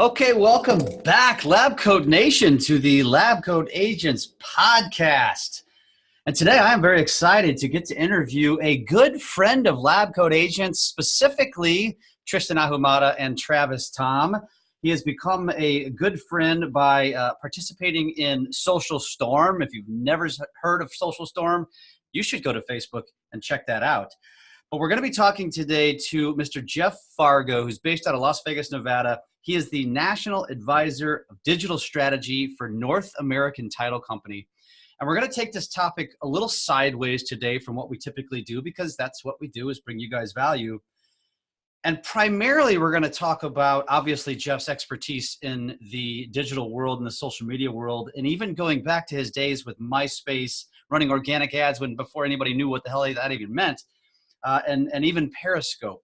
Okay, welcome back, Lab Coat Nation, to the Lab Coat Agents podcast. And today I am very excited to get to interview a good friend of Lab Coat Agents, specifically Tristan Ahumada and Travis Tom. He has become a good friend by participating in Social Storm. If you've never heard of Social Storm, you should go to Facebook and check that out. But we're going to be talking today to Mr. Jeff Fargo, who's based out of Las Vegas, Nevada. He is the National Advisor of Digital Strategy for North American Title Company. And we're going to take this topic a little sideways today from what we typically do, because that's what we do, is bring you guys value. And primarily, we're going to talk about, obviously, Jeff's expertise in the digital world and the social media world, and even going back to his days with MySpace, running organic ads before anybody knew what the hell that even meant. And even Periscope,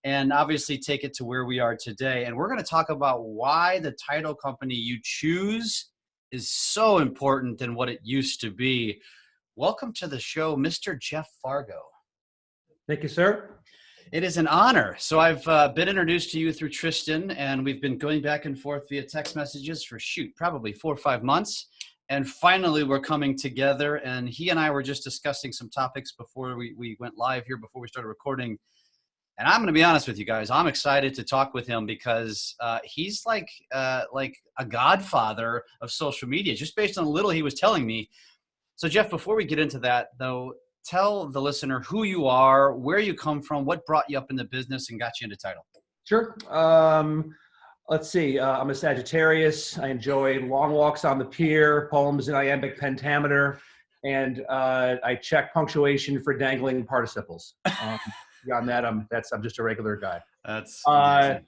and obviously take it to where we are today. And we're going to talk about why the title company you choose is so important than what it used to be. Welcome to the show, Mr. Jeff Fargo. Thank you, sir. It is an honor. So I've been introduced to you through Tristan, and we've been going back and forth via text messages for, probably 4 or 5 months. And finally, we're coming together, and he and I were just discussing some topics before we went live here, before we started recording. And I'm going to be honest with you guys. I'm excited to talk with him because he's like a godfather of social media, just based on a little he was telling me. So, Jeff, before we get into that, though, tell the listener who you are, where you come from, what brought you up in the business and got you into title. Sure. Let's see. I'm a Sagittarius. I enjoy long walks on the pier, poems in iambic pentameter, and I check punctuation for dangling participles. Beyond that, I'm just a regular guy. That's I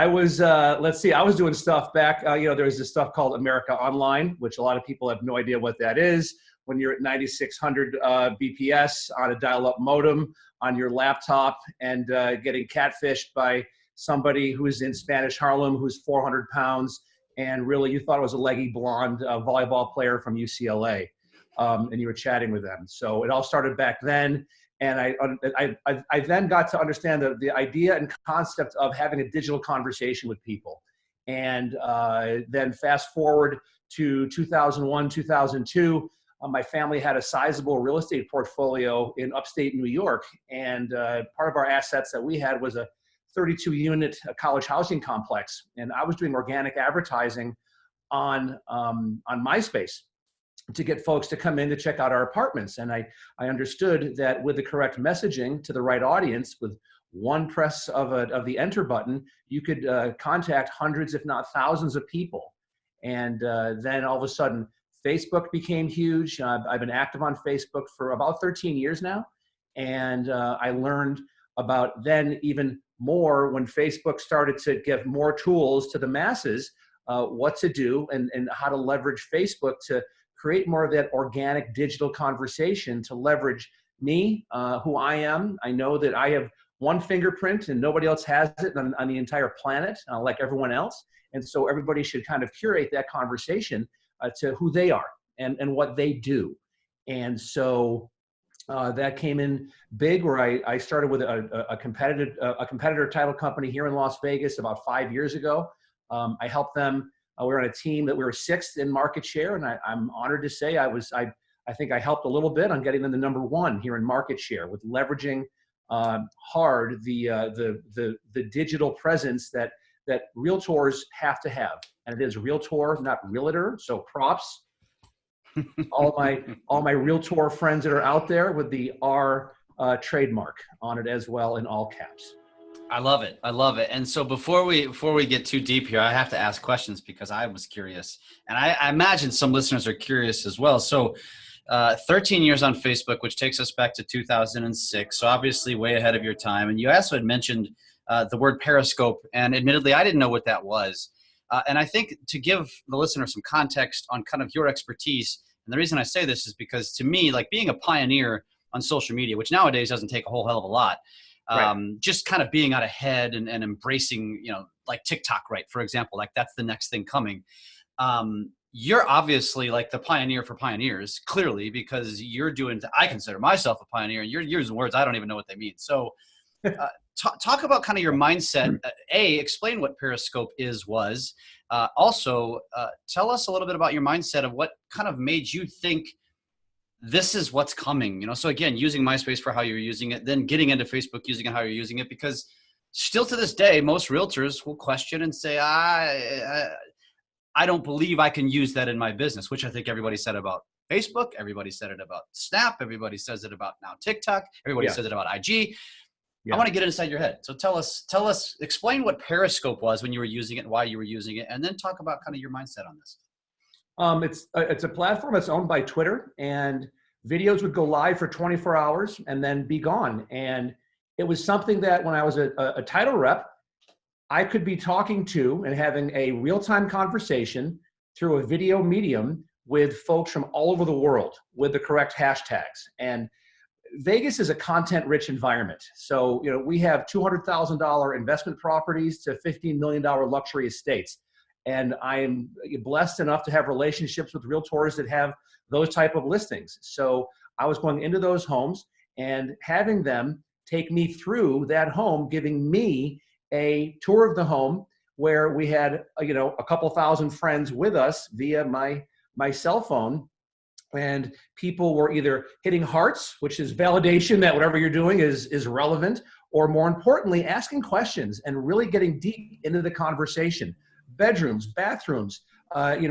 was doing stuff back. There's this stuff called America Online, which a lot of people have no idea what that is. When you're at 9,600 BPS on a dial-up modem on your laptop and getting catfished by somebody who's in Spanish Harlem, who's 400 pounds, and really you thought it was a leggy blonde volleyball player from UCLA, and you were chatting with them. So it all started back then, and I then got to understand the idea and concept of having a digital conversation with people. And then fast forward to 2001, 2002, my family had a sizable real estate portfolio in upstate New York, and part of our assets that we had was a 32-unit college housing complex, and I was doing organic advertising on MySpace to get folks to come in to check out our apartments. And I understood that with the correct messaging to the right audience, with one press of the enter button, you could contact hundreds, if not thousands, of people. And then all of a sudden, Facebook became huge. I've been active on Facebook for about 13 years now, and I learned about then even more when Facebook started to give more tools to the masses, what to do and how to leverage Facebook to create more of that organic digital conversation, to leverage me, who I am. I know that I have one fingerprint and nobody else has it on the entire planet, like everyone else. And so everybody should kind of curate that conversation to who they are and what they do. And so that came in big, where I started with a competitor title company here in Las Vegas about 5 years ago. I helped them. We were on a team that we were 6th in market share, and I'm honored to say I think I helped a little bit on getting them to number 1 here in market share, with leveraging hard the digital presence that realtors have to have, and it is realtor, not realtor. So props. all my realtor friends that are out there with the R trademark on it as well, in all caps. I love it. I love it. And so before we get too deep here, I have to ask questions because I was curious, and I imagine some listeners are curious as well. So 13 years on Facebook, which takes us back to 2006. So obviously way ahead of your time. And you also had mentioned the word Periscope, and admittedly, I didn't know what that was. And I think to give the listener some context on kind of your expertise, and the reason I say this is because to me, like being a pioneer on social media, which nowadays doesn't take a whole hell of a lot, just kind of being out ahead and embracing, like TikTok, right? For example, like that's the next thing coming. You're obviously like the pioneer for pioneers, clearly, because you're doing, I consider myself a pioneer, and you're using words I don't even know what they mean. So Talk about kind of your mindset. Explain what Periscope was. Also, tell us a little bit about your mindset of what kind of made you think this is what's coming. So again, using MySpace for how you're using it, then getting into Facebook, using it how you're using it, because still to this day, most realtors will question and say, I don't believe I can use that in my business, which I think everybody said about Facebook. Everybody said it about Snap. Everybody says it about now TikTok. Everybody says it about IG. I want to get inside your head. So tell us, explain what Periscope was when you were using it, why you were using it, and then talk about kind of your mindset on this. It's a platform that's owned by Twitter, and videos would go live for 24 hours and then be gone. And it was something that when I was a title rep, I could be talking to and having a real-time conversation through a video medium with folks from all over the world with the correct hashtags. And Vegas is a content-rich environment. So, we have $200,000 investment properties to $15 million luxury estates. And I am blessed enough to have relationships with realtors that have those type of listings. So I was going into those homes and having them take me through that home, giving me a tour of the home where we had, a couple thousand friends with us via my cell phone. And people were either hitting hearts, which is validation that whatever you're doing is relevant, or more importantly, asking questions and really getting deep into the conversation. Bedrooms, bathrooms, does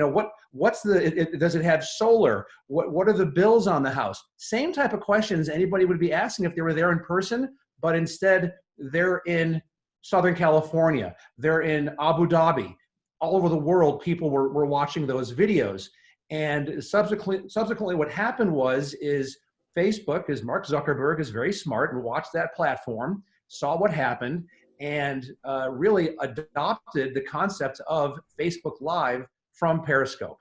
it have solar? What are the bills on the house? Same type of questions anybody would be asking if they were there in person, but instead they're in Southern California, they're in Abu Dhabi, all over the world. People were watching those videos. And subsequently what happened is Facebook, as Mark Zuckerberg is very smart and watched that platform, saw what happened, and really adopted the concept of Facebook Live from Periscope.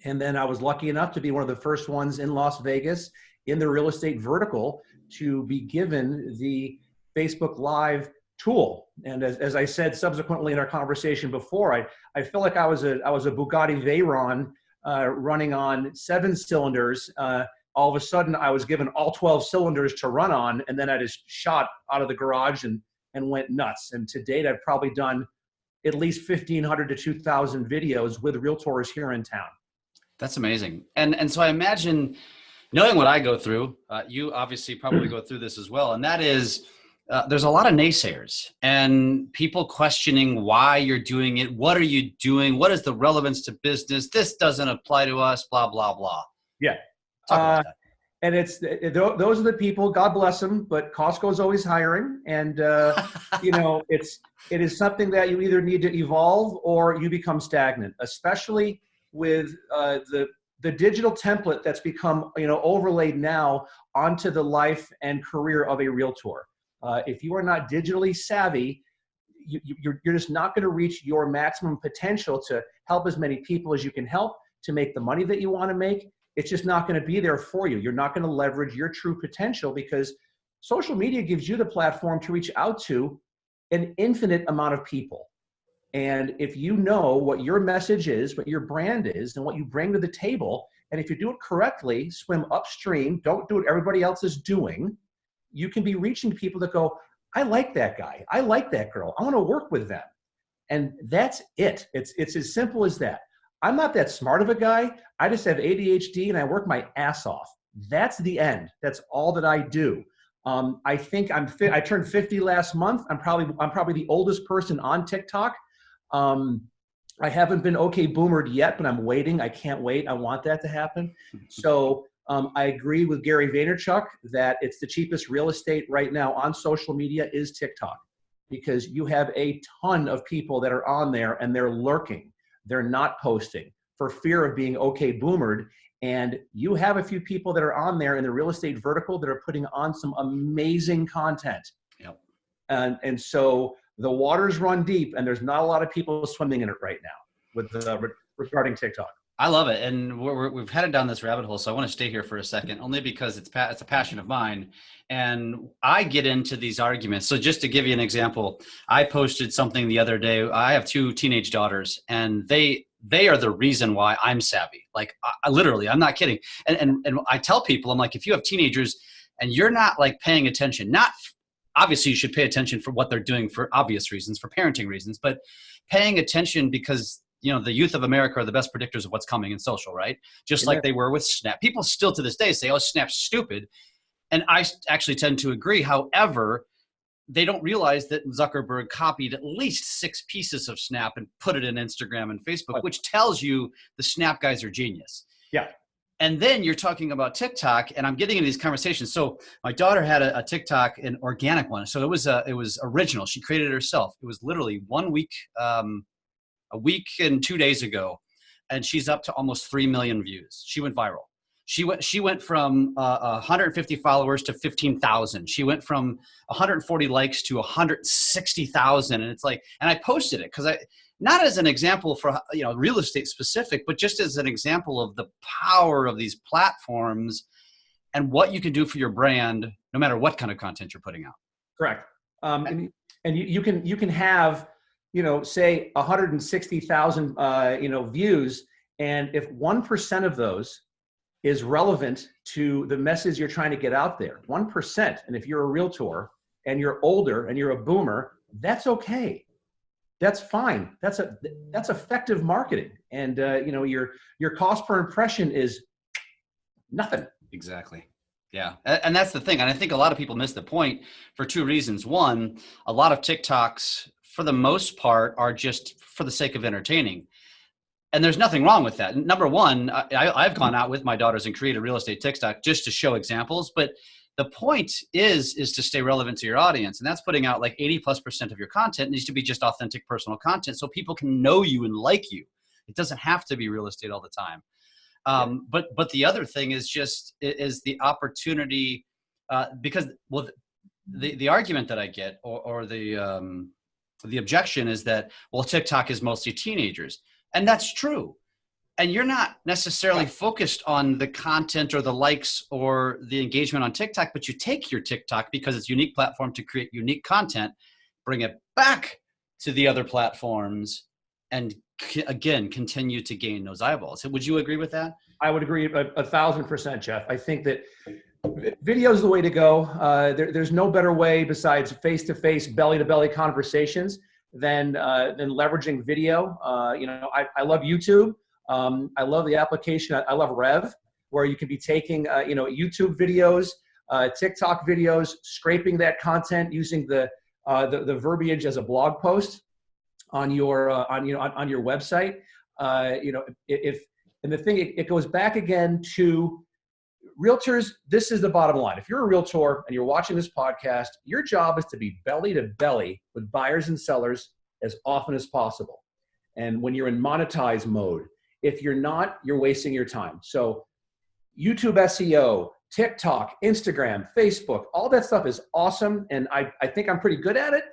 And then I was lucky enough to be one of the first ones in Las Vegas in the real estate vertical to be given the Facebook Live tool. And as I said subsequently in our conversation before, I feel like I was a Bugatti Veyron running on 7 cylinders. All of a sudden I was given all 12 cylinders to run on, and then I just shot out of the garage and went nuts. And to date, I've probably done at least 1,500 to 2,000 videos with realtors here in town. That's amazing. And so I imagine, knowing what I go through, you obviously probably go through this as well. And that is, there's a lot of naysayers and people questioning why you're doing it. What are you doing? What is the relevance to business? This doesn't apply to us, blah, blah, blah. Yeah. Talk about that. And those are the people, God bless them, but Costco's always hiring. And, it is something that you either need to evolve or you become stagnant, especially with the digital template that's become, overlaid now onto the life and career of a realtor. If you are not digitally savvy, you're just not going to reach your maximum potential to help as many people as you can help, to make the money that you want to make. It's just not going to be there for you. You're not going to leverage your true potential because social media gives you the platform to reach out to an infinite amount of people. And if you know what your message is, what your brand is, and what you bring to the table, and if you do it correctly, swim upstream, don't do what everybody else is doing, you can be reaching people that go, I like that guy. I like that girl. I want to work with them. And that's it. It's as simple as that. I'm not that smart of a guy. I just have ADHD and I work my ass off. That's the end. That's all that I do. I think I'm fit. I turned 50 last month. I'm probably the oldest person on TikTok. I haven't been okay boomered yet, but I'm waiting. I can't wait. I want that to happen. So I agree with Gary Vaynerchuk that it's the cheapest real estate right now on social media is TikTok, because you have a ton of people that are on there and they're lurking. They're not posting for fear of being okay boomered. And you have a few people that are on there in the real estate vertical that are putting on some amazing content. Yep. And so the waters run deep and there's not a lot of people swimming in it right now with regarding TikTok. I love it. And we've headed down this rabbit hole. So I want to stay here for a second, only because it's a passion of mine. And I get into these arguments. So just to give you an example, I posted something the other day. I have 2 teenage daughters and they are the reason why I'm savvy. Like I literally, I'm not kidding. And I tell people, I'm like, if you have teenagers and you're not like paying attention, not obviously you should pay attention for what they're doing for obvious reasons, for parenting reasons, but paying attention because, you know, the youth of America are the best predictors of what's coming in social, right? Just like they were with Snap. People still to this day say, oh, Snap's stupid. And I actually tend to agree. However, they don't realize that Zuckerberg copied at least 6 pieces of Snap and put it in Instagram and Facebook, which tells you the Snap guys are genius. Yeah. And then you're talking about TikTok, and I'm getting into these conversations. So my daughter had a TikTok, an organic one. So it was original. She created it herself. It was literally 1 week, a week and 2 days ago, and she's up to almost 3 million views. She went viral. She went from 150 followers to 15,000. She went from 140 likes to 160,000. And it's like, and I posted it because not as an example for, you know, real estate specific, but just as an example of the power of these platforms and what you can do for your brand, no matter what kind of content you're putting out. Correct. And you can have, you know, say 160,000, you know, views. And if 1% of those is relevant to the message you're trying to get out there, 1%. And if you're a realtor and you're older and you're a boomer, that's okay. That's fine. That's effective marketing. And you know, your cost per impression is nothing. Exactly. Yeah. And that's the thing. And I think a lot of people miss the point for 2 reasons. One, a lot of TikToks, for the most part, are just for the sake of entertaining. And there's nothing wrong with that. Number one, I've gone out with my daughters and created real estate TikTok just to show examples. But the point is to stay relevant to your audience. And that's putting out like 80+% of your content needs to be just authentic personal content so people can know you and like you. It doesn't have to be real estate all the time. But the other thing is is the opportunity, because, well, the argument that I get or the objection is that, well, TikTok is mostly teenagers. And that's true. And you're not necessarily focused on the content or the likes or the engagement on TikTok, but you take your TikTok because it's a unique platform to create unique content, bring it back to the other platforms, and again, continue to gain those eyeballs. Would you agree with that? I would agree 1,000%, Jeff. I think that video is the way to go. There's no better way besides face-to-face, belly-to-belly conversations than leveraging video. You know, I love YouTube. I love the application. I love Rev, where you can be taking you know, YouTube videos, TikTok videos, scraping that content using the verbiage as a blog post on your on your website. You know, and the thing, it goes back again to realtors. This is the bottom line. If you're a realtor and you're watching this podcast, your job is to be belly to belly with buyers and sellers as often as possible. And when you're in monetize mode, if you're not, you're wasting your time. So YouTube SEO, TikTok, Instagram, Facebook, all that stuff is awesome. And I think I'm pretty good at it.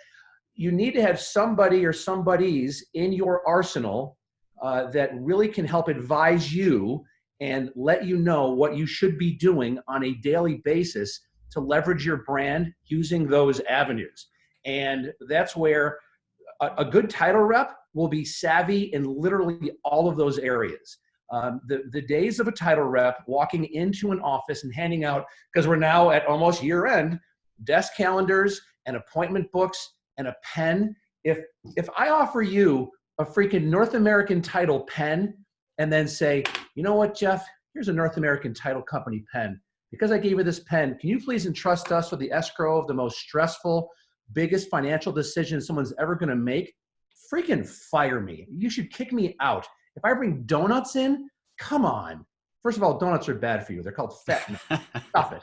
You need to have somebody or somebodies in your arsenal that really can help advise you and let you know what you should be doing on a daily basis to leverage your brand using those avenues. And that's where a good title rep will be savvy in literally all of those areas. The days of a title rep walking into an office and handing out, because we're now at almost year end, desk calendars and appointment books and a pen. If I offer you a freaking North American Title pen and then say, you know what, Jeff, here's a North American Title Company pen. Because I gave you this pen, can you please entrust us with the escrow of the most stressful, biggest financial decision someone's ever going to make? Freaking fire me. You should kick me out. If I bring donuts in, come on. First of all, donuts are bad for you. They're called fat. Stop it.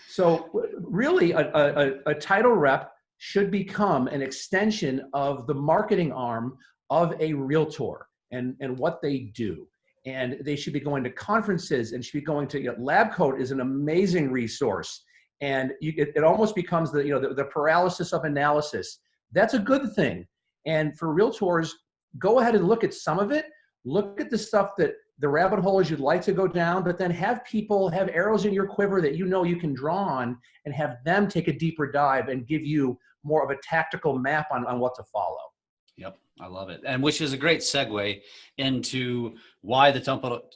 So really, a title rep should become an extension of the marketing arm of a realtor and what they do. And they should be going to conferences and should be going to, LabCoat is an amazing resource. And it almost becomes the paralysis of analysis. That's a good thing. And for realtors, go ahead and look at some of it. Look at the stuff that the rabbit holes you'd like to go down, but then have arrows in your quiver that you know you can draw on and have them take a deeper dive and give you more of a tactical map on what to follow. Yep, I love it. And which is a great segue into why the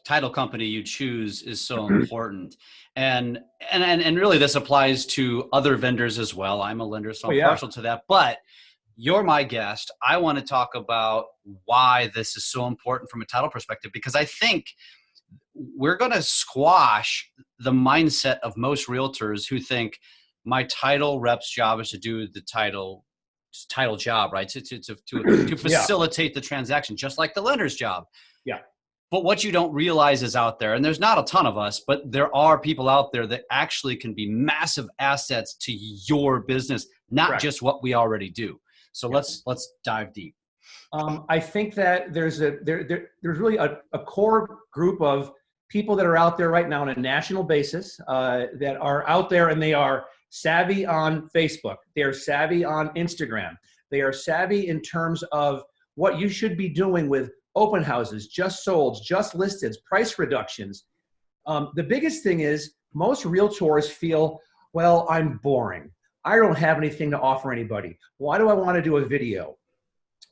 title company you choose is so important. And really this applies to other vendors as well. I'm a lender, so I'm partial to that. But you're my guest. I want to talk about why this is so important from a title perspective, because I think we're going to squash the mindset of most realtors who think my title rep's job is to do the title job, right? To facilitate the transaction, just like the lender's job. Yeah. But what you don't realize is out there, and there's not a ton of us, but there are people out there that actually can be massive assets to your business, not just what we already do. So let's dive deep. I think that there's really a core group of people that are out there right now on a national basis that are out there, and they are savvy on Facebook. They are savvy on Instagram. They are savvy in terms of what you should be doing with open houses, just solds, just listeds, price reductions. The biggest thing is most realtors feel, well, I'm boring. I don't have anything to offer anybody. Why do I want to do a video?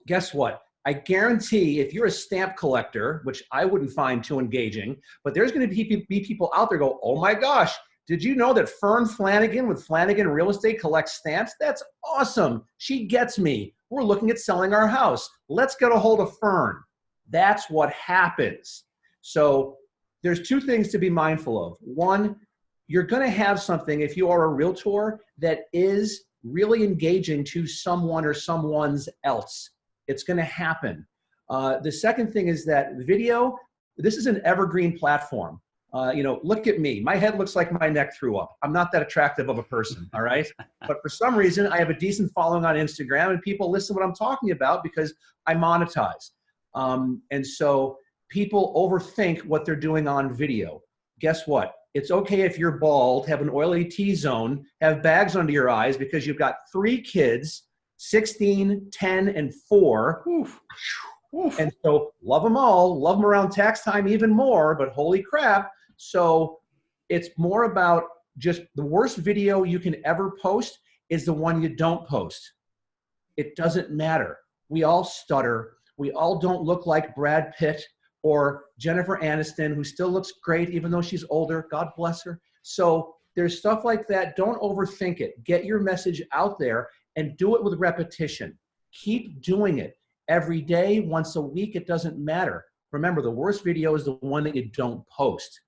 Guess what? I guarantee if you're a stamp collector, which I wouldn't find too engaging, but there's going to be people out there go, oh my gosh, did you know that Fern Flanagan with Flanagan Real Estate collects stamps? That's awesome. She gets me. We're looking at selling our house. Let's get a hold of Fern. That's what happens. So there's two things to be mindful of. One, you're going to have something, if you are a realtor, that is really engaging to someone or someone's else. It's going to happen. The second thing is that video, this is an evergreen platform. Look at me. My head looks like my neck threw up. I'm not that attractive of a person, all right? But for some reason, I have a decent following on Instagram, and people listen to what I'm talking about because I monetize. And so people overthink what they're doing on video. Guess what? It's okay if you're bald, have an oily T-zone, have bags under your eyes because you've got 3 kids, 16, 10, and 4. Oof. Oof. And so love them all, love them around tax time even more, but holy crap. So it's more about just the worst video you can ever post is the one you don't post. It doesn't matter. We all stutter. We all don't look like Brad Pitt or Jennifer Aniston, who still looks great even though she's older. God bless her. So there's stuff like that. Don't overthink it. Get your message out there and do it with repetition. Keep doing it. Every day, once a week, it doesn't matter. Remember, the worst video is the one that you don't post.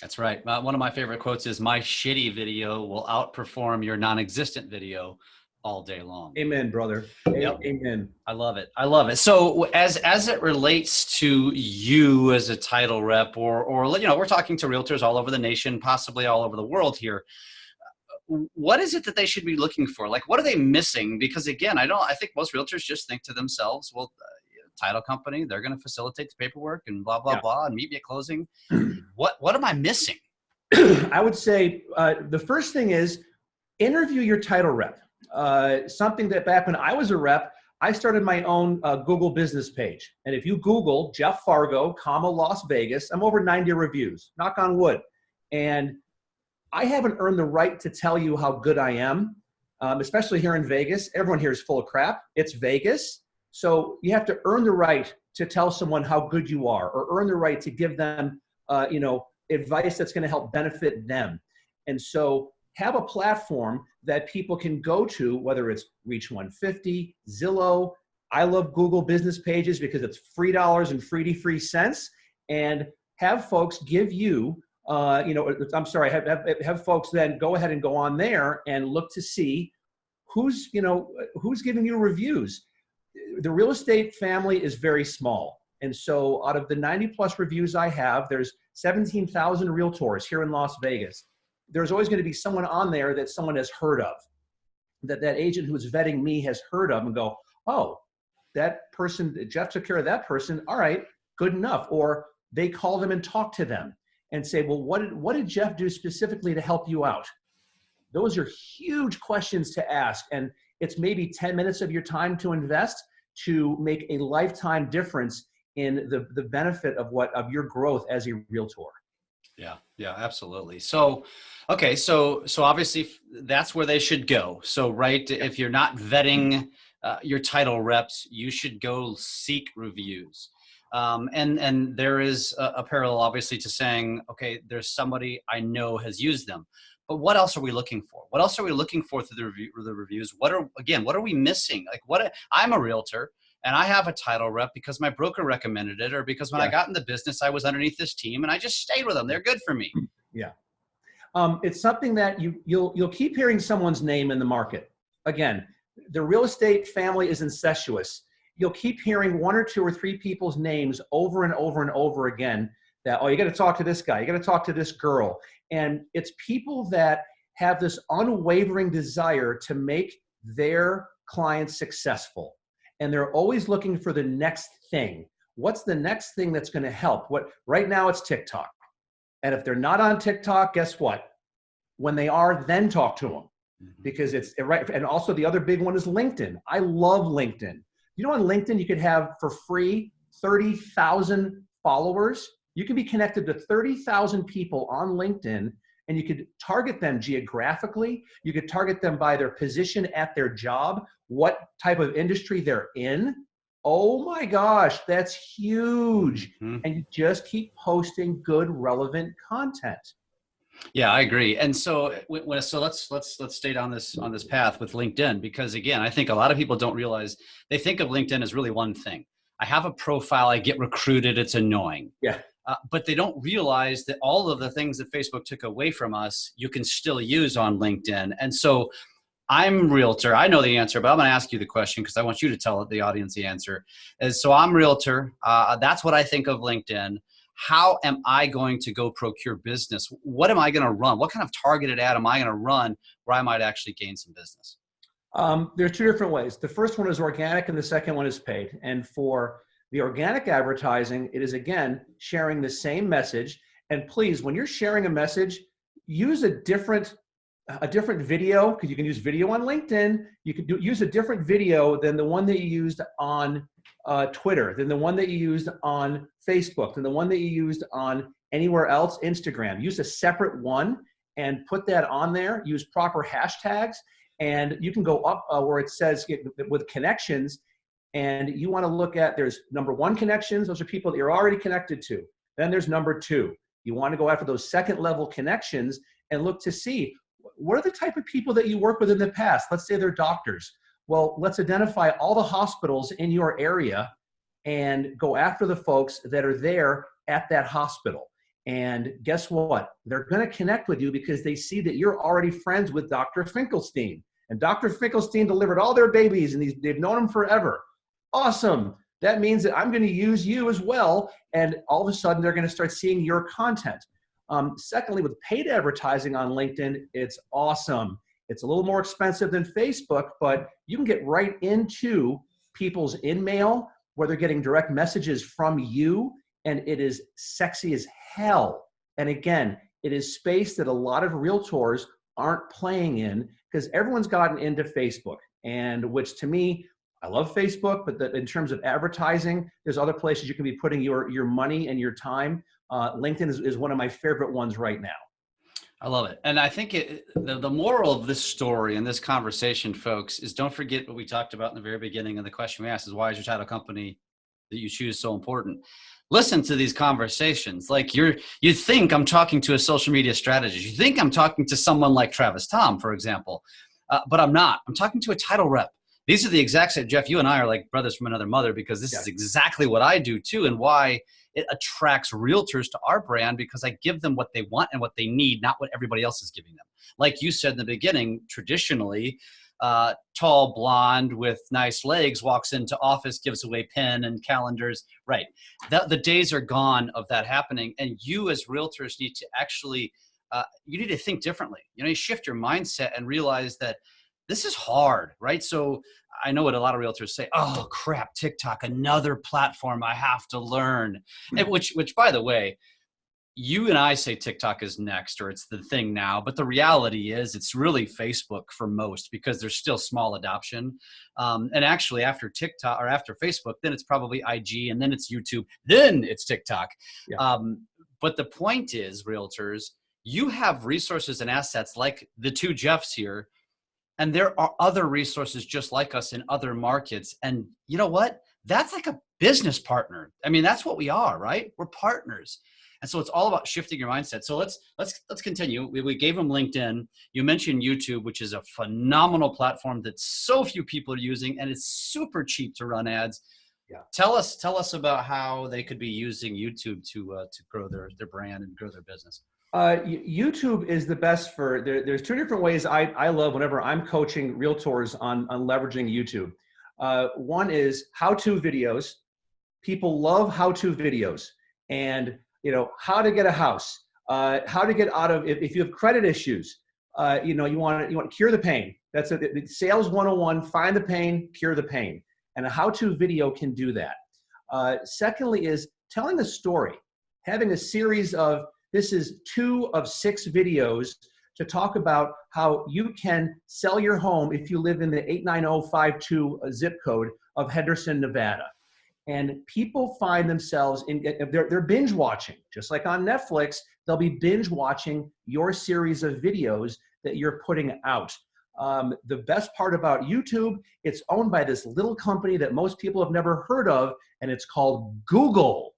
That's right. One of my favorite quotes is, my shitty video will outperform your non-existent video all day long. Amen, brother. Yep. Amen. I love it. I love it. So as it relates to you as a title rep, or we're talking to realtors all over the nation, possibly all over the world here. What is it that they should be looking for? Like, what are they missing? Because again, I think most realtors just think to themselves, well, title company, they're going to facilitate the paperwork and blah, blah, blah, and meet me at closing. What am I missing? I would say the first thing is interview your title rep. Something that back when I was a rep, I started my own Google business page. And if you Google Jeff Fargo, Las Vegas, I'm over 90 reviews, knock on wood. And I haven't earned the right to tell you how good I am, especially here in Vegas. Everyone here is full of crap. It's Vegas. So you have to earn the right to tell someone how good you are, or earn the right to give them, advice that's going to help benefit them. And so have a platform that people can go to, whether it's Reach 150, Zillow. I love Google business pages because it's free dollars and free cents, and have folks give you, have folks then go ahead and go on there and look to see who's giving you reviews. The real estate family is very small. And so out of the 90 plus reviews I have, there's 17,000 realtors here in Las Vegas. There's always going to be someone on there that someone has heard of, that agent who's vetting me has heard of, and go, oh, that person, Jeff took care of that person. All right, good enough. Or they call them and talk to them and say, well, what did Jeff do specifically to help you out? Those are huge questions to ask. And it's maybe 10 minutes of your time to invest to make a lifetime difference in the benefit of your growth as a realtor. Yeah, absolutely. So, okay. So obviously that's where they should go. So, right. If you're not vetting your title reps, you should go seek reviews. And there is a parallel, obviously, to saying, okay, there's somebody I know has used them. But what else are we looking for? What else are we looking for through the reviews? What are we missing? Like I'm a realtor and I have a title rep because my broker recommended it, or because when I got in the business, I was underneath this team and I just stayed with them. They're good for me. Yeah. It's something that you'll keep hearing someone's name in the market. Again, the real estate family is incestuous. You'll keep hearing one or two or three people's names over and over and over again that, oh, you got to talk to this guy. You got to talk to this girl. And it's people that have this unwavering desire to make their clients successful. And they're always looking for the next thing. What's the next thing that's going to help? Right now it's TikTok. And if they're not on TikTok, guess what? When they are, then talk to them. Because it's right. And also the other big one is LinkedIn. I love LinkedIn. You know, on LinkedIn, you could have for free 30,000 followers. You can be connected to 30,000 people on LinkedIn, and you could target them geographically. You could target them by their position at their job, what type of industry they're in. Oh my gosh, that's huge. And you just keep posting good, relevant content. Yeah, I agree. And so let's stay down this path with LinkedIn, because again, I think a lot of people don't realize, they think of LinkedIn as really one thing. I have a profile, I get recruited, it's annoying. Yeah. But they don't realize that all of the things that Facebook took away from us, you can still use on LinkedIn. And so I'm a realtor. I know the answer, but I'm going to ask you the question because I want you to tell the audience the answer. So I'm a realtor. That's what I think of LinkedIn. How am I going to go procure business? What am I going to run? What kind of targeted ad am I going to run where I might actually gain some business? There are two different ways. The first one is organic and the second one is paid. And for the organic advertising, it is, again, sharing the same message. And please, when you're sharing a message, use a different video, because you can use video on LinkedIn. You can use a different video than the one that you used on Twitter, than the one that you used on Facebook, than the one that you used on anywhere else, Instagram. Use a separate one and put that on there. Use proper hashtags, and you can go up where it says with connections, and you want to look at, there's number one connections. Those are people that you're already connected to. Then there's number two. You want to go after those second level connections and look to see, what are the type of people that you work with in the past? Let's say they're doctors. Well, let's identify all the hospitals in your area and go after the folks that are there at that hospital. And guess what? They're going to connect with you because they see that you're already friends with Dr. Finkelstein. And Dr. Finkelstein delivered all their babies, and they've known him forever. Awesome. That means that I'm going to use you as well. And all of a sudden, they're going to start seeing your content. Secondly, with paid advertising on LinkedIn, it's awesome. It's a little more expensive than Facebook, but you can get right into people's in-mail where they're getting direct messages from you, and it is sexy as hell. And again, it is space that a lot of realtors aren't playing in because everyone's gotten into Facebook, and which to me, I love Facebook, but in terms of advertising, there's other places you can be putting your money and your time. LinkedIn is one of my favorite ones right now. I love it. And I think the moral of this story and this conversation, folks, is don't forget what we talked about in the very beginning. And the question we asked is, why is your title company that you choose so important? Listen to these conversations. Like you think I'm talking to a social media strategist. You think I'm talking to someone like Travis Tom, for example, but I'm not. I'm talking to a title rep. These are the exact same, Jeff, you and I are like brothers from another mother, because this is exactly what I do too, and why it attracts realtors to our brand, because I give them what they want and what they need, not what everybody else is giving them. Like you said in the beginning, traditionally, tall, blonde with nice legs walks into office, gives away pen and calendars. Right. The days are gone of that happening. And you as realtors need to actually, you need to think differently. You shift your mindset and realize that this is hard, right? So I know what a lot of realtors say, oh crap, TikTok, another platform I have to learn. And which by the way, you and I say TikTok is next, or it's the thing now, but the reality is it's really Facebook for most, because there's still small adoption. And actually after TikTok or after Facebook, then it's probably IG, and then it's YouTube, then it's TikTok. Yeah. But the point is, realtors, you have resources and assets like the two Jeffs here And there are other resources just like us in other markets. And you know what? That's like a business partner. I mean, that's what we are, right? We're partners. And so it's all about shifting your mindset. So let's continue. We gave them LinkedIn. You mentioned YouTube, which is a phenomenal platform that so few people are using, and it's super cheap to run ads. Yeah. Tell us about how they could be using YouTube to grow their brand and grow their business. YouTube is the best for, there's two different ways I love whenever I'm coaching realtors on leveraging YouTube. One is how-to videos. People love how-to videos, and how to get a house, how to get out of, if you have credit issues, you want to cure the pain. That's the sales 101, find the pain, cure the pain. And a how-to video can do that. Secondly is telling a story, having a series of, this is 2 of 6 videos to talk about how you can sell your home if you live in the 89052 zip code of Henderson, Nevada. And people find themselves they're binge watching, just like on Netflix. They'll be binge watching your series of videos that you're putting out. The best part about YouTube, it's owned by this little company that most people have never heard of, and it's called Google.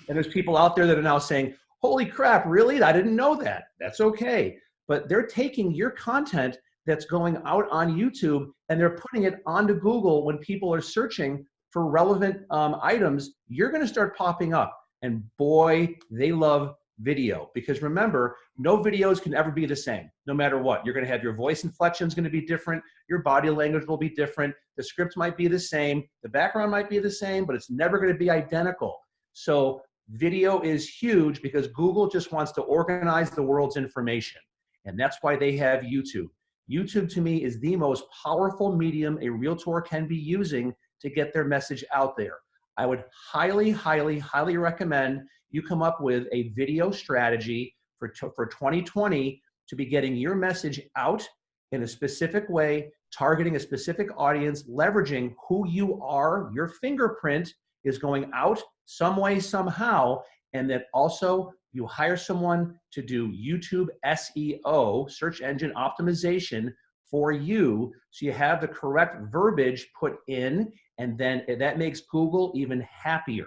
And there's people out there that are now saying, holy crap, really? I didn't know that. That's okay. But they're taking your content that's going out on YouTube and they're putting it onto Google. When people are searching for relevant items, you're going to start popping up. And boy, they love video, because remember, no videos can ever be the same, no matter what. You're going to have your voice inflection is going to be different. Your body language will be different. The script might be the same. The background might be the same, but it's never going to be identical. So video is huge because Google just wants to organize the world's information. And that's why they have YouTube. YouTube, to me, is the most powerful medium a realtor can be using to get their message out there. I would highly, highly, highly recommend you come up with a video strategy for 2020 to be getting your message out in a specific way, targeting a specific audience, leveraging who you are. Your fingerprint is going out some way, somehow, and that also you hire someone to do YouTube SEO, search engine optimization, for you, so you have the correct verbiage put in, and then that makes Google even happier.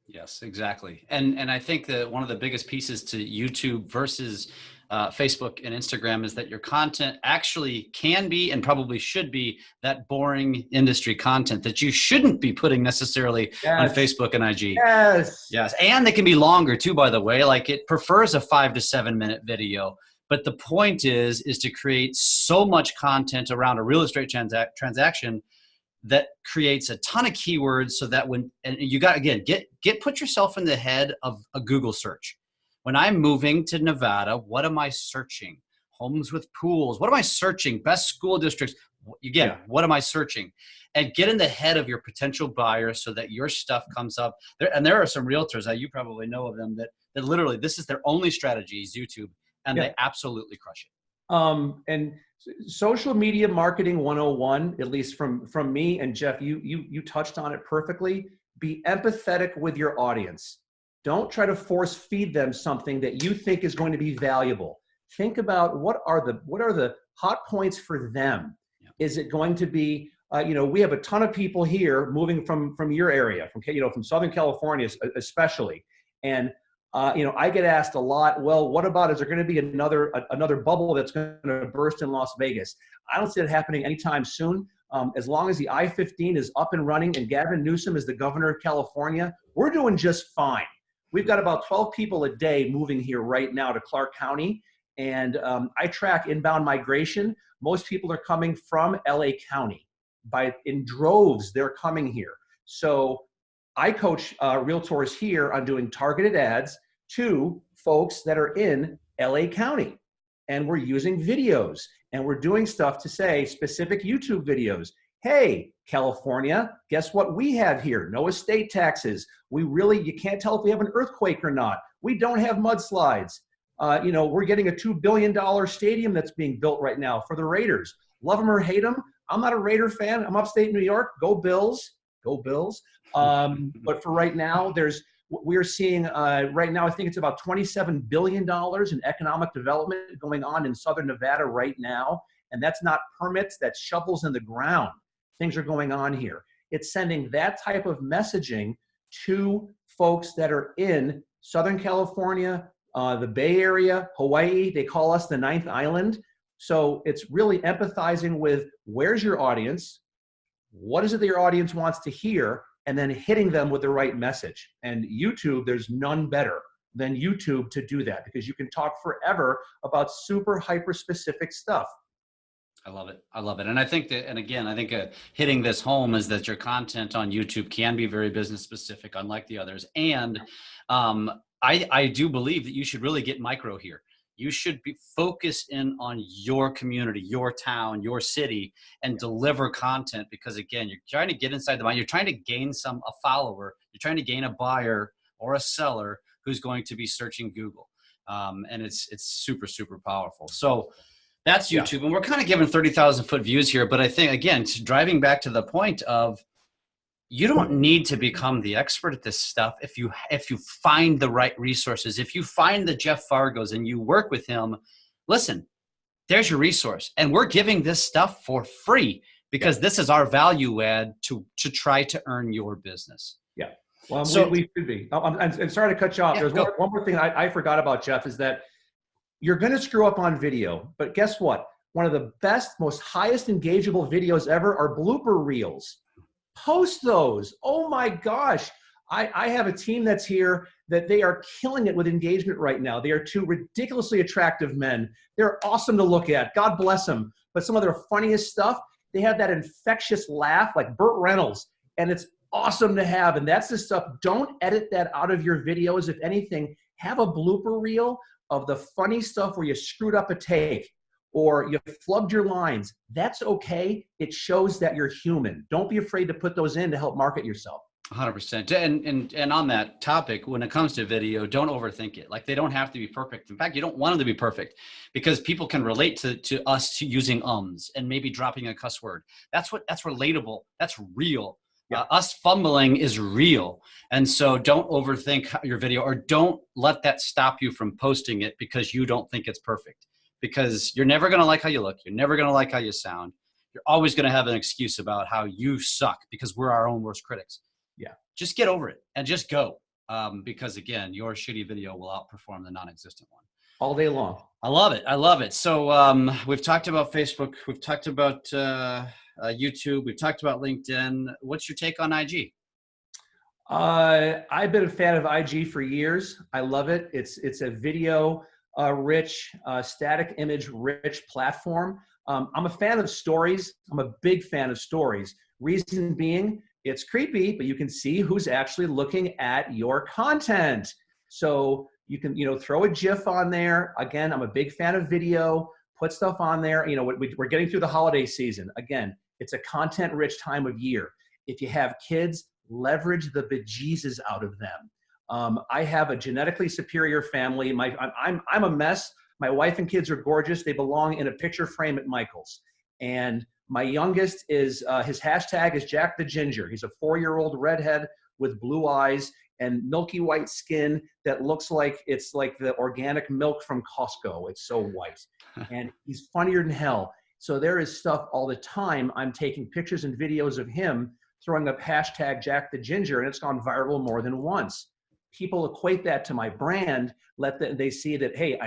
Yes, exactly. And I think that one of the biggest pieces to YouTube versus Facebook and Instagram is that your content actually can be and probably should be that boring industry content that you shouldn't be putting necessarily on Facebook and IG. Yes. Yes. And they can be longer too, by the way. Like, it prefers a 5 to 7 minute video. But the point is to create so much content around a real estate transaction that creates a ton of keywords, so that when, and you got, again, put yourself in the head of a Google search. When I'm moving to Nevada, what am I searching? Homes with pools. What am I searching? Best school districts. Again, what am I searching? And get in the head of your potential buyer so that your stuff comes up there. And there are some realtors, you probably know of them, that literally this is their only strategy is YouTube, and they absolutely crush it. And social media marketing 101, at least from me, and Jeff, you touched on it perfectly. Be empathetic with your audience. Don't try to force feed them something that you think is going to be valuable. Think about what are the hot points for them. Yeah. Is it going to be, we have a ton of people here moving from your area, from Southern California especially, and I get asked a lot, well, what about, is there going to be another bubble that's going to burst in Las Vegas? I don't see it happening anytime soon. As long as the I-15 is up and running and Gavin Newsom is the governor of California, we're doing just fine. We've got about 12 people a day moving here right now to Clark County. And I track inbound migration. Most people are coming from LA County. In droves, they're coming here. So I coach realtors here on doing targeted ads to folks that are in LA County. And we're using videos, and we're doing stuff to say specific YouTube videos. Hey, California, guess what we have here? No estate taxes. You can't tell if we have an earthquake or not. We don't have mudslides. We're getting a $2 billion stadium that's being built right now for the Raiders. Love them or hate them. I'm not a Raider fan. I'm upstate New York. Go Bills. Go Bills. But for right now, we're seeing right now, I think it's about $27 billion in economic development going on in Southern Nevada right now. And that's not permits, that's shovels in the ground. Things are going on here. It's sending that type of messaging to folks that are in Southern California, the Bay Area, Hawaii. They call us the ninth island. So it's really empathizing with where's your audience, what is it that your audience wants to hear, and then hitting them with the right message. And YouTube, there's none better than YouTube to do that, because you can talk forever about super hyper specific stuff. I love it. I love it. And I think that, and again, I think hitting this home is that your content on YouTube can be very business specific, unlike the others. And I do believe that you should really get micro here. You should be focused in on your community, your town, your city, and deliver content, because again, you're trying to get inside the mind. You're trying to gain a follower. You're trying to gain a buyer or a seller who's going to be searching Google. And it's super, super powerful. So that's YouTube. And we're kind of giving 30,000 foot views here, but I think, again, driving back to the point of, you don't need to become the expert at this stuff if you find the right resources. If you find the Jeff Fargos and you work with him, listen, there's your resource. And we're giving this stuff for free because this is our value add to try to earn your business. Yeah. Well, so, we should be. I'm sorry to cut you off. Yeah, There's one more thing I forgot about, Jeff, is that you're going to screw up on video, but guess what? One of the best, most highest engageable videos ever are blooper reels. Post those. Oh my gosh. I have a team that's here that they are killing it with engagement right now. They are two ridiculously attractive men. They're awesome to look at. God bless them. But some of their funniest stuff, they have that infectious laugh like Burt Reynolds. And it's awesome to have. And that's the stuff. Don't edit that out of your videos. If anything, have a blooper reel of the funny stuff where you screwed up a take or you flubbed your lines. That's okay. It shows that you're human. Don't be afraid to put those in to help market yourself. 100%. And on that topic, when it comes to video, don't overthink it. Like, they don't have to be perfect. In fact, you don't want them to be perfect, because people can relate to us using ums and maybe dropping a cuss word. That's relatable. That's real. Yeah. Us fumbling is real. And so don't overthink your video, or don't let that stop you from posting it because you don't think it's perfect, because you're never going to like how you look. You're never going to like how you sound. You're always going to have an excuse about how you suck, because we're our own worst critics. Yeah. Just get over it and just go. Because again, your shitty video will outperform the non-existent one. All day long. I love it. I love it. So we've talked about Facebook. We've talked about YouTube. We've talked about LinkedIn. What's your take on IG? I've been a fan of IG for years. I love it. It's a video rich, static image rich platform. I'm a fan of stories. I'm a big fan of stories. Reason being, it's creepy, but you can see who's actually looking at your content. So you can, throw a GIF on there. Again, I'm a big fan of video. Put stuff on there. We're getting through the holiday season. Again, it's a content-rich time of year. If you have kids, leverage the bejesus out of them. I have a genetically superior family. I'm a mess. My wife and kids are gorgeous. They belong in a picture frame at Michael's. And my youngest is, his hashtag is Jack the Ginger. He's a 4-year-old redhead with blue eyes and milky white skin that looks like it's like the organic milk from Costco. It's so white. And he's funnier than hell. So there is stuff all the time. I'm taking pictures and videos of him throwing up hashtag Jack the Ginger, and it's gone viral more than once. People equate that to my brand. They see that, hey,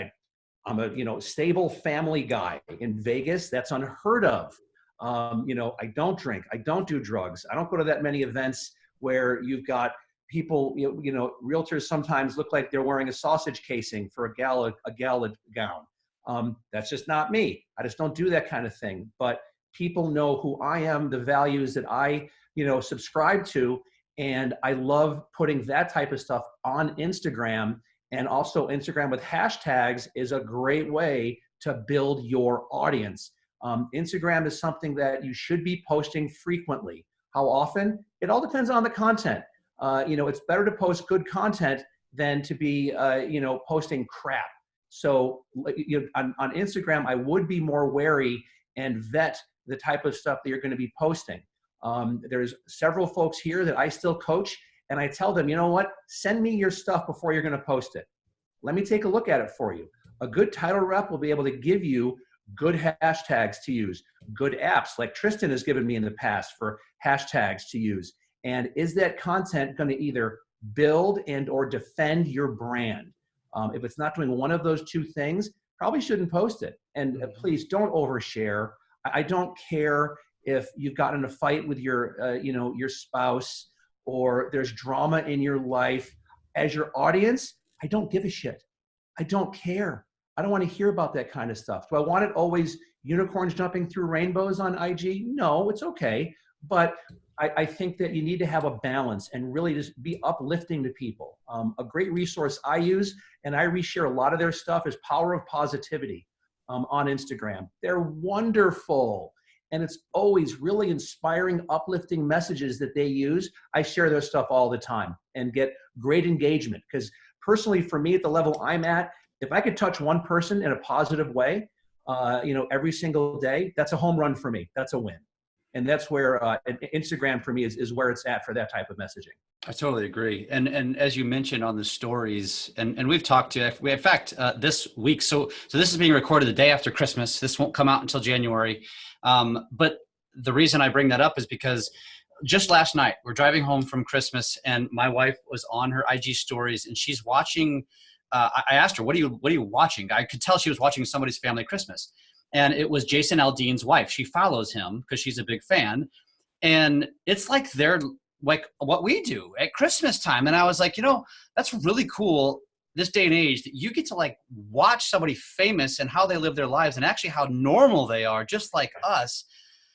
I'm a stable family guy in Vegas. That's unheard of. I don't drink. I don't do drugs. I don't go to that many events where you've got people, realtors sometimes look like they're wearing a sausage casing for a gala gown. That's just not me. I just don't do that kind of thing. But people know who I am, the values that I, subscribe to. And I love putting that type of stuff on Instagram. And also Instagram with hashtags is a great way to build your audience. Instagram is something that you should be posting frequently. How often? It all depends on the content. It's better to post good content than to be, posting crap. So on Instagram, I would be more wary and vet the type of stuff that you're going to be posting. There's several folks here that I still coach, and I tell them, you know what, send me your stuff before you're going to post it. Let me take a look at it for you. A good title rep will be able to give you good hashtags to use, good apps like Tristan has given me in the past for hashtags to use. And is that content going to either build and or defend your brand? If it's not doing one of those two things, probably shouldn't post it. And please don't overshare. I don't care if you've gotten in a fight with your, your spouse, or there's drama in your life. As your audience, I don't give a shit. I don't care. I don't want to hear about that kind of stuff. Do I want it always unicorns jumping through rainbows on IG? No, it's okay. But I think that you need to have a balance and really just be uplifting to people. A great resource I use, and I reshare a lot of their stuff, is Power of Positivity on Instagram. They're wonderful. And it's always really inspiring, uplifting messages that they use. I share their stuff all the time and get great engagement. Because personally, for me, at the level I'm at, if I could touch one person in a positive way, every single day, that's a home run for me. That's a win. And that's where Instagram for me is where it's at for that type of messaging. I totally agree. And as you mentioned on the stories, and we've talked to, in fact, this week, so this is being recorded the day after Christmas. This won't come out until January. But the reason I bring that up is because just last night, we're driving home from Christmas, and my wife was on her IG stories, and she's watching. I asked her, what are you watching? I could tell she was watching somebody's family Christmas. And it was Jason Aldean's wife. She follows him because she's a big fan. And it's like they're like what we do at Christmas time. And I was like, that's really cool this day and age that you get to like watch somebody famous and how they live their lives and actually how normal they are, just like us.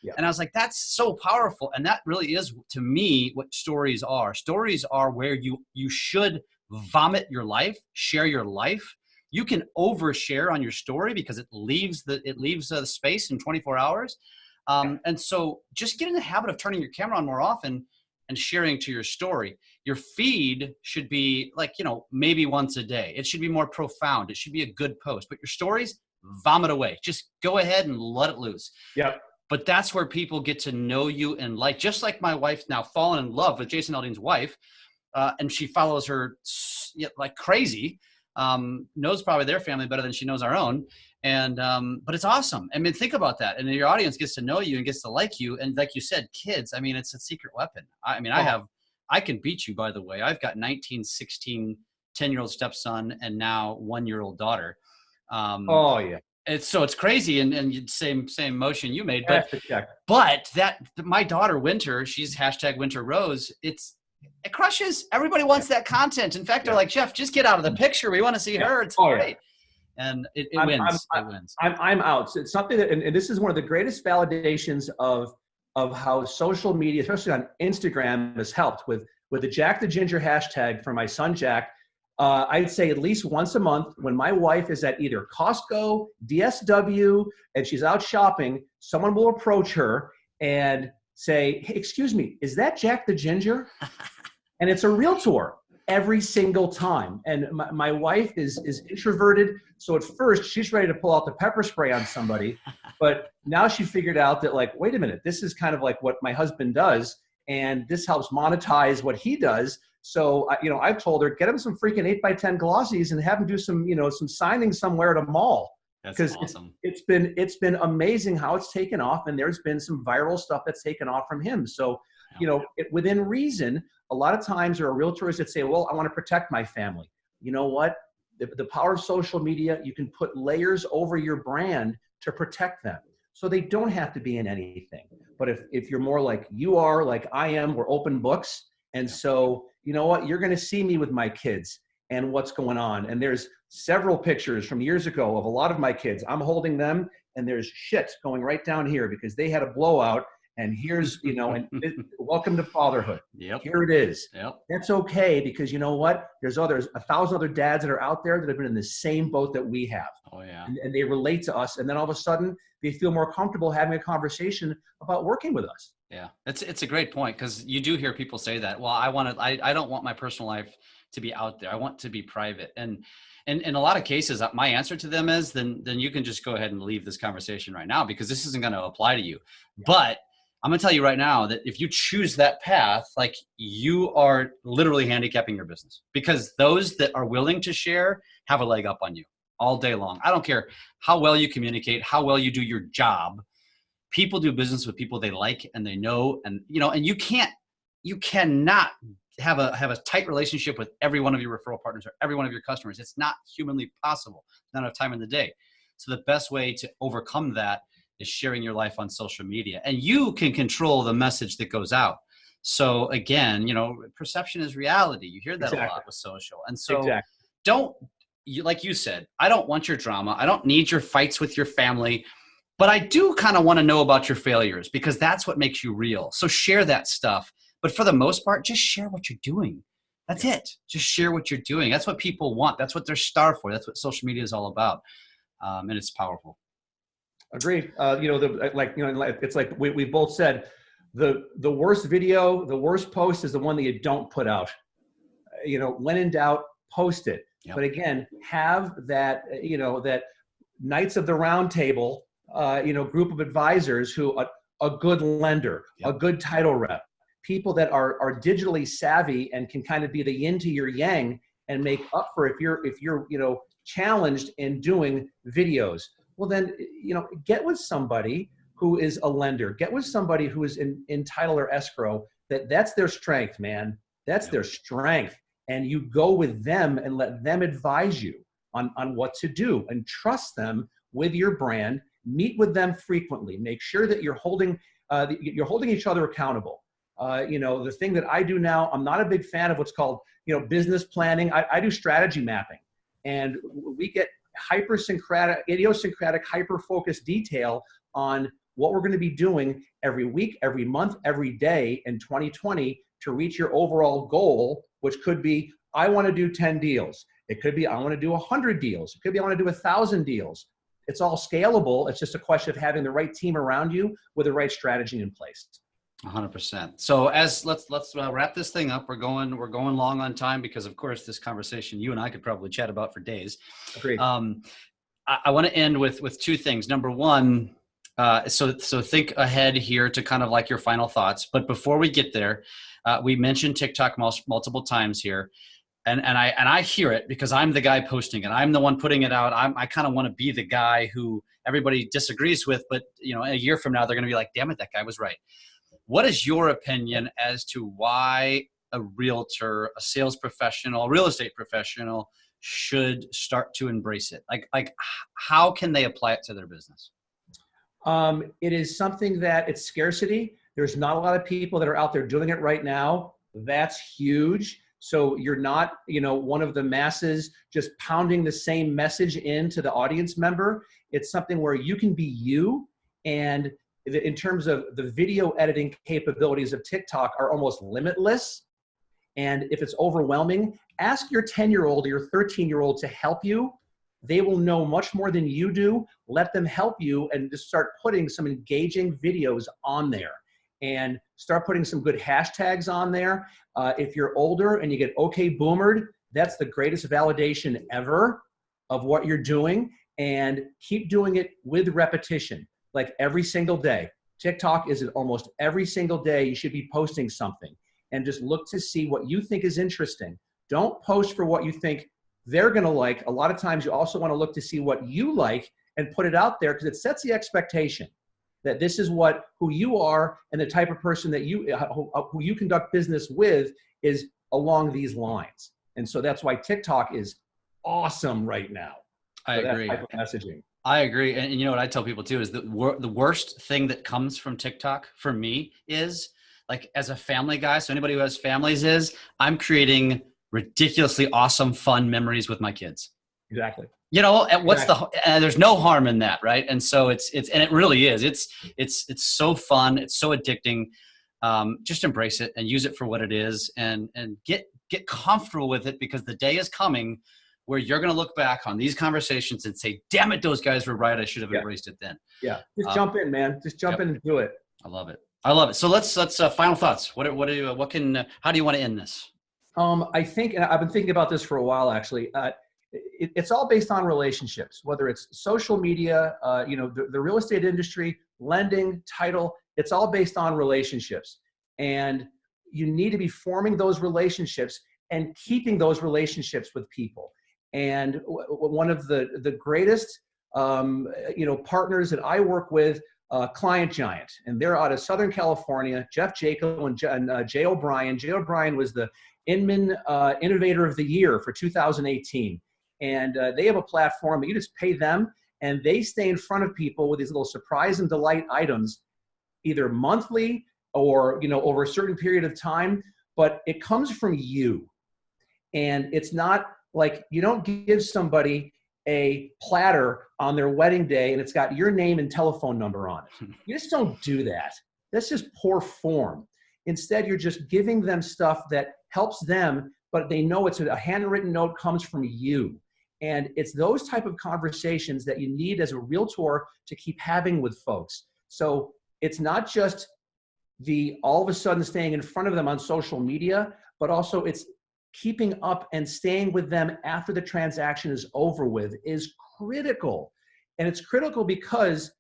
Yeah. And I was like, that's so powerful. And that really is, to me, what stories are. Stories are where you should vomit your life, share your life. You can overshare on your story because it leaves the space in 24 hours. And so just get in the habit of turning your camera on more often and sharing to your story. Your feed should be like, maybe once a day. It should be more profound. It should be a good post. But your stories, vomit away. Just go ahead and let it loose. Yeah. But that's where people get to know you and like, just like my wife now fallen in love with Jason Aldean's wife. And she follows her like crazy. Knows probably their family better than she knows our own. And, but it's awesome. I mean, think about that. And your audience gets to know you and gets to like you. And like you said, kids, I mean, it's a secret weapon. I can beat you, by the way. I've got 19, 16, 10-year-old stepson and now 1-year-old daughter. Yeah. It's crazy. And same motion you made, but my daughter, Winter, she's #WinterRose. It crushes. Everybody wants that content. In fact, they're like, Jeff, just get out of the picture. We want to see her. It's great. And it wins. It wins. I'm out. So it's something that, and this is one of the greatest validations of how social media, especially on Instagram, has helped with the Jack the Ginger hashtag for my son, Jack. I'd say at least once a month when my wife is at either Costco, DSW, and she's out shopping, someone will approach her and say, hey, excuse me, is that Jack the Ginger? And it's a realtor every single time. And my wife is introverted. So at first she's ready to pull out the pepper spray on somebody. But now she figured out that like, wait a minute, this is kind of like what my husband does. And this helps monetize what he does. So, I've told her, get him some freaking 8x10 glossies and have him do some, some signings somewhere at a mall. That's awesome. It's been amazing how it's taken off, and there's been some viral stuff that's taken off from him. So, within reason, a lot of times there are realtors that say, well, I want to protect my family. You know what? The power of social media, you can put layers over your brand to protect them. So they don't have to be in anything. But if you're more like you are, like I am, we're open books. And so, you know what? You're going to see me with my kids and what's going on. And there's several pictures from years ago of a lot of my kids. I'm holding them and there's shit going right down here because they had a blowout. And here's, welcome to fatherhood. Yep. Here it is. Yep. That's okay because you know what? There's 1,000 other dads that are out there that have been in the same boat that we have. Oh, yeah. And they relate to us. And then all of a sudden they feel more comfortable having a conversation about working with us. Yeah, it's a great point because you do hear people say that. Well, I don't want my personal life to be out there. I want to be private. And in a lot of cases, my answer to them is then you can just go ahead and leave this conversation right now because this isn't going to apply to you. Yeah. But I'm going to tell you right now that if you choose that path, like, you are literally handicapping your business, because those that are willing to share have a leg up on you all day long. I don't care how well you communicate, how well you do your job. People do business with people they like and they know, and and you cannot have a tight relationship with every one of your referral partners or every one of your customers. It's not humanly possible. Not enough time in the day. So the best way to overcome that is sharing your life on social media, and you can control the message that goes out. So again, perception is reality. You hear that a lot with social. And so like you said, I don't want your drama. I don't need your fights with your family, but I do kind of want to know about your failures, because that's what makes you real. So share that stuff. But for the most part, just share what you're doing. That's it. Just share what you're doing. That's what people want. That's what they're starved for. That's what social media is all about. And it's powerful. Agreed. It's like we both said, the worst video, the worst post is the one that you don't put out. When in doubt, post it. Yep. But again, have that, that Knights of the Round Table, group of advisors who a good lender, a good title rep, people that are digitally savvy and can kind of be the yin to your yang and make up for if you're challenged in doing videos. Well, then, get with somebody who is a lender, get with somebody who is in title or escrow, that's their strength, man. That's their strength. And you go with them and let them advise you on what to do, and trust them with your brand. Meet with them frequently. Make sure that you're holding each other accountable. The thing that I do now, I'm not a big fan of what's called, business planning. I do strategy mapping, and we get idiosyncratic, hyper-focused detail on what we're going to be doing every week, every month, every day in 2020 to reach your overall goal, which could be, I want to do 10 deals. It could be, I want to do 100 deals. It could be, I want to do 1,000 deals. It's all scalable. It's just a question of having the right team around you with the right strategy in place. 100%. So let's wrap this thing up. We're going long on time, because of course this conversation you and I could probably chat about for days. Agreed. I want to end with two things. Number one, so think ahead here to kind of like your final thoughts. But before we get there, we mentioned TikTok multiple times here, and I hear it because I'm the guy posting it. I'm the one putting it out. I kind of want to be the guy who everybody disagrees with, but a year from now they're going to be like, damn it, that guy was right. What is your opinion as to why a realtor, a sales professional, a real estate professional should start to embrace it? Like how can they apply it to their business? It is something that it's scarcity. There's not a lot of people that are out there doing it right now. That's huge. So you're not, one of the masses just pounding the same message into the audience member. It's something where you can be you, and in terms of the video editing capabilities of TikTok are almost limitless. And if it's overwhelming, ask your 10-year-old or your 13-year-old to help you. They will know much more than you do. Let them help you, and just start putting some engaging videos on there, and start putting some good hashtags on there. If you're older and you get okay boomered, that's the greatest validation ever of what you're doing, and keep doing it with repetition. Like every single day. TikTok is almost every single day you should be posting something, and just look to see what you think is interesting. Don't post for what you think they're going to like. A lot of times you also want to look to see what you like and put it out there, because it sets the expectation that this is who you are, and the type of person that who you conduct business with is along these lines. And so that's why TikTok is awesome right now. I agree. That type of messaging. I agree. And you know what I tell people too is that the worst thing that comes from TikTok for me is, like, as a family guy, so anybody who has families, is I'm creating ridiculously awesome, fun memories with my kids. Exactly. And there's no harm in that, right? And so and it really is. It's so fun. It's so addicting. Just embrace it and use it for what it is, and get comfortable with it, because the day is coming where you're going to look back on these conversations and say, damn it, those guys were right. I should have embraced it then. Yeah. Just jump in, man. Just jump in and do it. I love it. So let's final thoughts. How do you want to end this? I think, and I've been thinking about this for a while, actually. It's all based on relationships, whether it's social media, the real estate industry, lending, title, It's all based on relationships. And you need to be forming those relationships and keeping those relationships with people. And one of the greatest partners that I work with, Client Giant, and they're out of Southern California, Jeff Jacob and Jay O'Brien. Jay O'Brien was the Inman Innovator of the Year for 2018. And they have a platform that you just pay them, and they stay in front of people with these little surprise and delight items, either monthly or over a certain period of time, but it comes from you. And it's not like, you don't give somebody a platter on their wedding day and it's got your name and telephone number on it. You just don't do that. That's just poor form. Instead, you're just giving them stuff that helps them, but they know it's a handwritten note comes from you. And it's those type of conversations that you need as a realtor to keep having with folks. So it's not just the all of a sudden staying in front of them on social media, but also it's keeping up and staying with them after the transaction is over with is critical. And it's critical because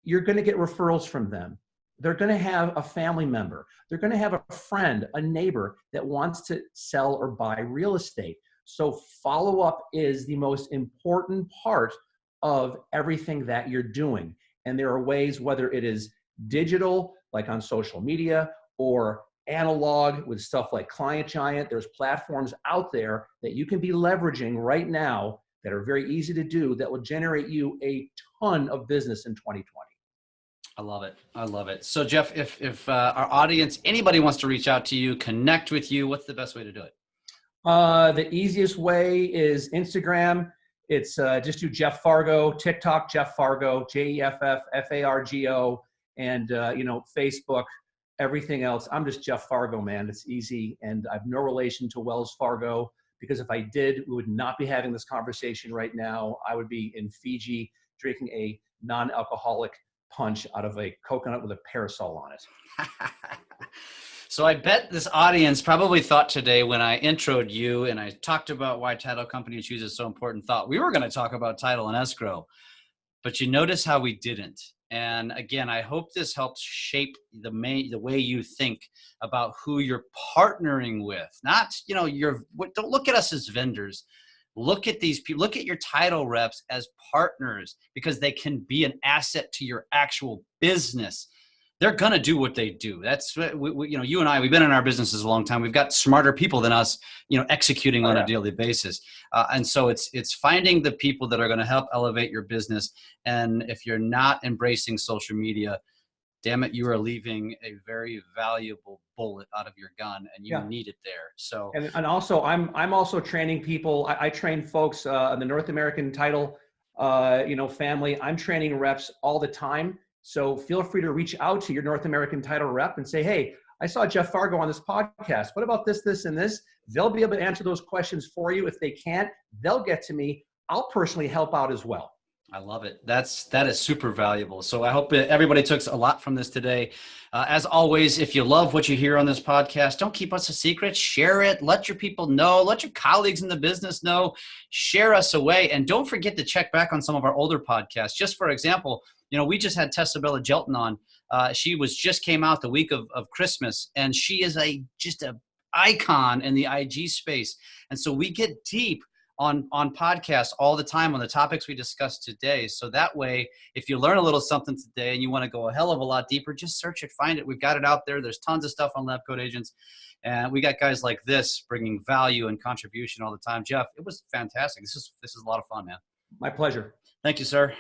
you're going to get referrals from them. They're going to have a family member. They're going to have a friend, a neighbor that wants to sell or buy real estate. So follow-up is the most important part of everything that you're doing. And there are ways, whether it is digital, like on social media, or analog with stuff like Client Giant, there's platforms out there that you can be leveraging right now that are very easy to do that will generate you a ton of business in 2020. I love it. I love it. So Jeff, if our audience, anybody wants to reach out to you, connect with you, what's the best way to do it? The easiest way is Instagram. It's just do Jeff Fargo, TikTok, Jeff Fargo, JEFF, FARGO, and Facebook, everything else. I'm just Jeff Fargo, man. It's easy. And I have no relation to Wells Fargo, because if I did, we would not be having this conversation right now. I would be in Fiji drinking a non-alcoholic punch out of a coconut with a parasol on it. So I bet this audience probably thought today, when I introed you and I talked about why title company choose is so important, thought we were going to talk about title and escrow, but you notice how we didn't. And again, I hope this helps shape the way you think about who you're partnering with. Not, don't look at us as vendors. Look at these people, look at your title reps as partners, because they can be an asset to your actual business. They're going to do what they do. That's you and I, we've been in our businesses a long time. We've got smarter people than us, executing on a daily basis. And so it's finding the people that are going to help elevate your business. And if you're not embracing social media, damn it, you are leaving a very valuable bullet out of your gun, and you need it there. So, and also I'm also training people. I train folks in the North American title, family. I'm training reps all the time. So feel free to reach out to your North American title rep and say, hey, I saw Jeff Fargo on this podcast. What about this, this, and this? They'll be able to answer those questions for you. If they can't, they'll get to me. I'll personally help out as well. I love it. That is super valuable. So I hope everybody took a lot from this today. As always, if you love what you hear on this podcast, don't keep us a secret. Share it. Let your people know. Let your colleagues in the business know. Share us away. And don't forget to check back on some of our older podcasts. Just for example, we just had Tessabella Jelton on. She just came out the week of Christmas, and she is just an icon in the IG space. And so we get deep on podcasts all the time on the topics we discussed today. So that way, if you learn a little something today and you want to go a hell of a lot deeper, just search it, find it. We've got it out there. There's tons of stuff on Lab Coat Agents. And we got guys like this bringing value and contribution all the time. Jeff, it was fantastic. This is a lot of fun, man. My pleasure. Thank you, sir.